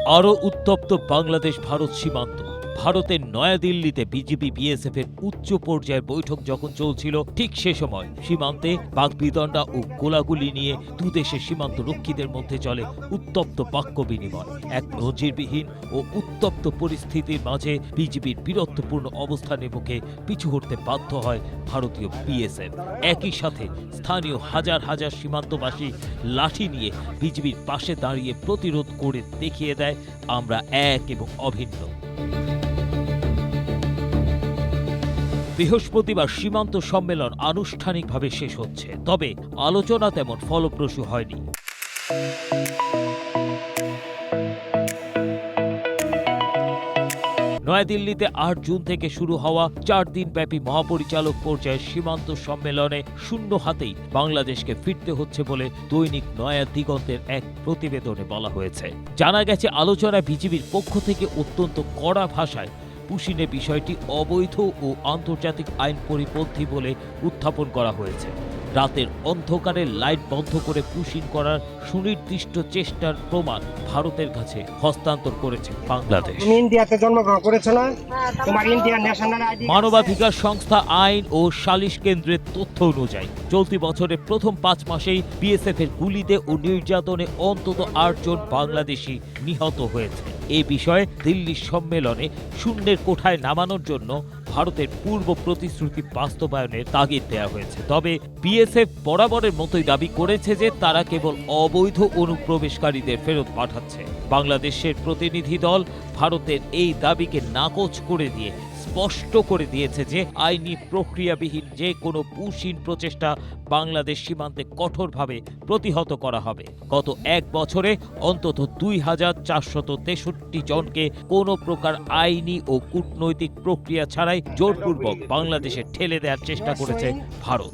আরও উত্তপ্ত বাংলাদেশ ভারত সীমান্ত। ভারতের নয়াদিল্লিতে বিজেপি বিএসএফ এর উচ্চ পর্যায়ের বৈঠক যখন চলছিল, ঠিক সে সময় সীমান্তে বাকবিতণ্ডা ও গোলাগুলি নিয়ে দুদেশের সীমান্ত রক্ষীদের মধ্যে চলে উত্তপ্ত বাক্য বিনিময়। এক নজিরবিহীন ও উত্তপ্ত পরিস্থিতির মাঝে বিজেপির বীরত্বপূর্ণ অবস্থানের মুখে পিছু হটতে বাধ্য হয় ভারতীয় বিএসএফ। একই সাথে স্থানীয় হাজার হাজার সীমান্তবাসী লাঠি নিয়ে বিজেপির পাশে দাঁড়িয়ে প্রতিরোধ করে দেখিয়ে দেয়, আমরা এক এবং অভিন্ন। বৃহস্পতিবার সীমান্ত সম্মেলন আনুষ্ঠানিকভাবে শেষ হচ্ছে, তবে আলোচনা তেমন ফলপ্রসূ হয়নি। নয়াদিল্লিতে ৮ জুন থেকে শুরু হওয়া ৪ দিনব্যাপী মহাপরিচালক পর্যায়ের সীমান্ত সম্মেলনে শূন্য হাতেই বাংলাদেশকে ফিরতে হচ্ছে বলে দৈনিক নয়া দিগন্তের এক প্রতিবেদনে বলা হয়েছে। জানা গেছে, আলোচনায় বিজেপির পক্ষ থেকে অত্যন্ত কড়া ভাষায় পুশিনের বিষয়টি অবৈধ ও আন্তর্জাতিক আইন পরিপন্থী বলে উত্থাপন করা হয়েছে। রাতের অন্ধকারে লাইট বন্ধ করে পুশিন করার সুনির্দিষ্ট চেষ্টার প্রমাণ ভারতের কাছে হস্তান্তর করেছে বাংলাদেশ। ইন্ডিয়াতে জন্মগ্রহণ করেছ না, তোমার ইন্ডিয়ান ন্যাশনাল আইডি। মানবাধিকার সংস্থা আইন ও সালিশ কেন্দ্রের তথ্য অনুযায়ী চলতি বছরের প্রথম ৫ মাসেই বিএসএফ এর গুলিতে ও নির্যাতনে অন্তত ৮ জন বাংলাদেশি নিহত হয়েছে। এই বিষয়ে দিল্লির সম্মেলনে শূন্যের কোঠায় নামানোর জন্য ভারতের পূর্ব প্রতিশ্রুতি বাস্তবায়নের তাগিদ দেওয়া হয়েছে। তবে বিএসএফ বরাবরের মতোই দাবি করেছে যে তারা কেবল অবৈধ অনুপ্রবেশকারীদের ফেরত পাঠাচ্ছে। বাংলাদেশের প্রতিনিধি দল ভারতের এই দাবিকে নাকচ করে দিয়ে স্পষ্ট করে দিয়েছে যে আইনি প্রক্রিয়াবিহীন যে কোনো পুশিন প্রচেষ্টা বাংলাদেশ সীমান্তে কঠোরভাবে প্রতিহত করা হবে। গত এক বছরে অন্তত ২,৪৬৩ জনকে কোনো প্রকার আইনি ও কূটনৈতিক প্রক্রিয়া ছাড়াই জোরপূর্বক বাংলাদেশে ঠেলে দেওয়ার চেষ্টা করেছে ভারত।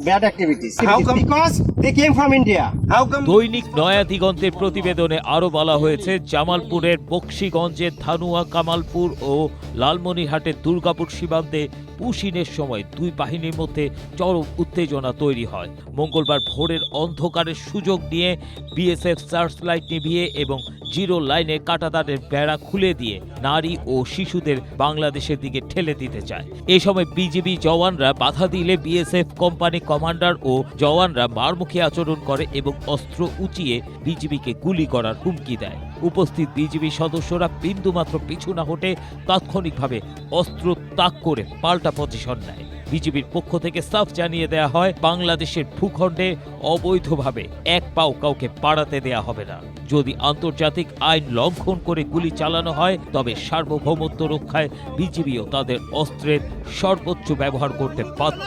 দৈনিক নয়া দিগন্তের প্রতিবেদনে আরও বলা হয়েছে, জামালপুরের বক্সিগঞ্জের ধানুয়া, কামালপুর ও লালমনিরহাটের দুর্গাপুর সীমান্তে পুশিনের সময় দুই বাহিনীর মধ্যে চরম উত্তেজনা তৈরি হয়। মঙ্গলবার ভোরের অন্ধকারের সুযোগ নিয়ে বিএসএফ সার্চ লাইট নিভিয়ে এবং জিরো লাইনের কাঁটাতারের বেড়া খুলে দিয়ে নারী ও শিশুদের বাংলাদেশের দিকে ঠেলে দিতে চায়। এ সময় বিজিবি জওয়ানরা বাধা দিলে বিএসএফ কোম্পানি কমান্ডার ও জওয়ানরা মারমুখী আচরণ করে এবং অস্ত্র উঁচিয়ে বিজিবিকে গুলি করার হুমকি দেয়। উপস্থিত বিজিবি সদস্যরা বিন্দুমাত্র পিছু না হটে তাৎক্ষণিকভাবে অস্ত্র তাক করে পাল্টা পজিশন নেয়। বিজিবির পক্ষ থেকে সাফ জানিয়ে দেয়া হয়, বাংলাদেশের ভূখণ্ডে অবৈধভাবে এক পাও কাউকে পাড়াতে দেয়া হবে না। যদি আন্তর্জাতিক আইন লঙ্ঘন করে গুলি চালানো হয়, তবে সার্বভৌমত্ব রক্ষায় বিজিবিও তাদের অস্ত্রের সর্বোচ্চ ব্যবহার করতে বাধ্য।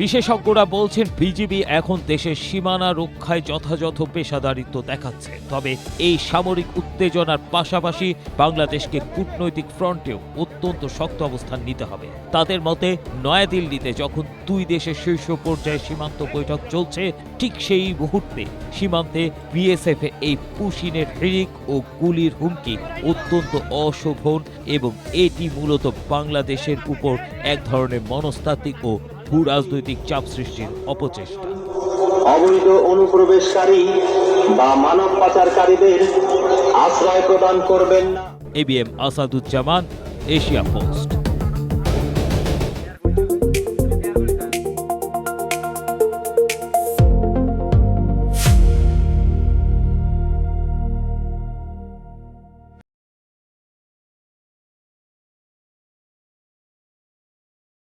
বিশেষজ্ঞরা বলছেন, বিজিবি এখন দেশের সীমানা রক্ষায় যথাযথ পেশাদারিত্ব দেখাচ্ছে। তবে এই সামরিক উত্তেজনার পাশাপাশি বাংলাদেশকে কূটনৈতিক ফ্রন্টেও অত্যন্ত শক্ত অবস্থান নিতে হবে। তাদের মতে, নয়াদিল্লিতে যখন দুই দেশের শীর্ষ পর্যায়ে সীমান্ত বৈঠক চলছে, ঠিক সেই মুহূর্তে সীমান্তে বিএসএফ এই পুশিনের হিড়িক ও গুলির হুমকি অত্যন্ত অশোভন এবং এটি মূলত বাংলাদেশের উপর এক ধরনের মনস্তাত্ত্বিক ও ভূ-রাজনৈতিক চাপ সৃষ্টির অপচেষ্টা। অবৈধ অনুপ্রবেশকারী বা মানব পাচারকারীদের আশ্রয় প্রদান করবেন না। ABM Asaduzzaman, Asia post.